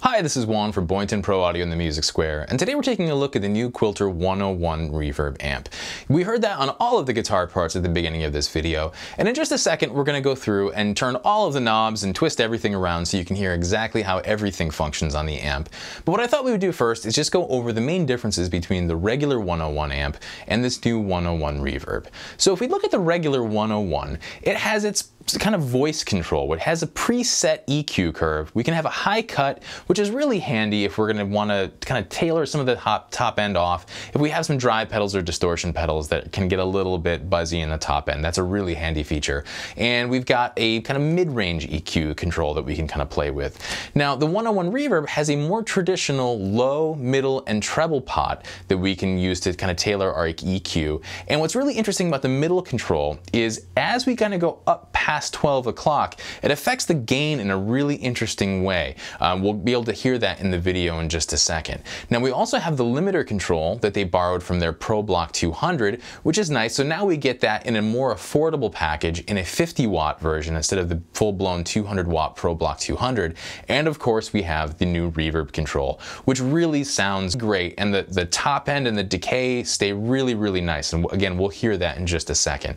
Hi, this is Juan from Boynton Pro Audio and the Music Square, and today we're taking a look at the new Quilter 101 Reverb amp. We heard that on all of the guitar parts at the beginning of this video, and in just a second we're going to go through and turn all of the knobs and twist everything around so you can hear exactly how everything functions on the amp. But what I thought we would do first is just go over the main differences between the regular 101 amp and this new 101 Reverb. So if we look at the regular 101, it has its kind of voice control. It has a preset EQ curve. We can have a high cut, which is really handy if we're going to want to kind of tailor some of the top end off. If we have some drive pedals or distortion pedals that can get a little bit buzzy in the top end, that's a really handy feature. And we've got a kind of mid-range EQ control that we can kind of play with. Now, the 101 Reverb has a more traditional low, middle, and treble pot that we can use to kind of tailor our EQ. And what's really interesting about the middle control is as we kind of go up past 12 o'clock, it affects the gain in a really interesting way. We'll be able to hear that in the video in just a second. Now we also have the limiter control that they borrowed from their Pro Block 200, which is nice. So now we get that in a more affordable package in a 50-watt version instead of the full-blown 200-watt Pro Block 200. And of course we have the new reverb control, which really sounds great. And the top end and the decay stay really, really nice. And again, we'll hear that in just a second.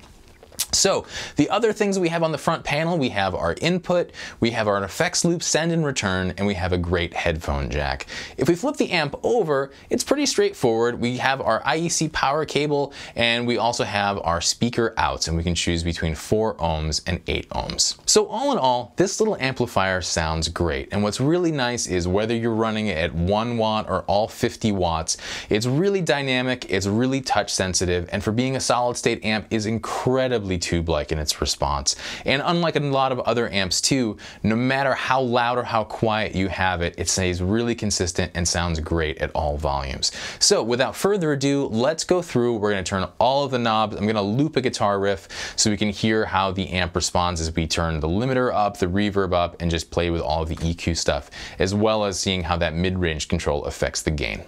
So the other things we have on the front panel, we have our input, we have our effects loop send and return, and we have a great headphone jack. If we flip the amp over, it's pretty straightforward. We have our IEC power cable, and we also have our speaker outs, and we can choose between 4 ohms and 8 ohms. So all in all, this little amplifier sounds great. And what's really nice is whether you're running it at 1 watt or all 50 watts, it's really dynamic, it's really touch sensitive, and for being a solid state amp is incredibly tube-like in its response. And unlike a lot of other amps too, no matter how loud or how quiet you have it, it stays really consistent and sounds great at all volumes. So without further ado, let's go through. We're going to turn all of the knobs. I'm going to loop a guitar riff so we can hear how the amp responds as we turn the limiter up, the reverb up, and just play with all of the EQ stuff, as well as seeing how that mid-range control affects the gain.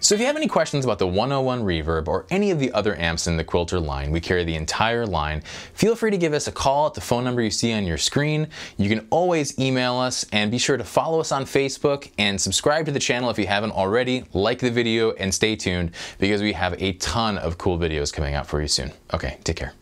So if you have any questions about the 101 Reverb or any of the other amps in the Quilter line, we carry the entire line, feel free to give us a call at the phone number you see on your screen. You can always email us, and be sure to follow us on Facebook and subscribe to the channel if you haven't already. Like the video and stay tuned because we have a ton of cool videos coming out for you soon. Okay, take care.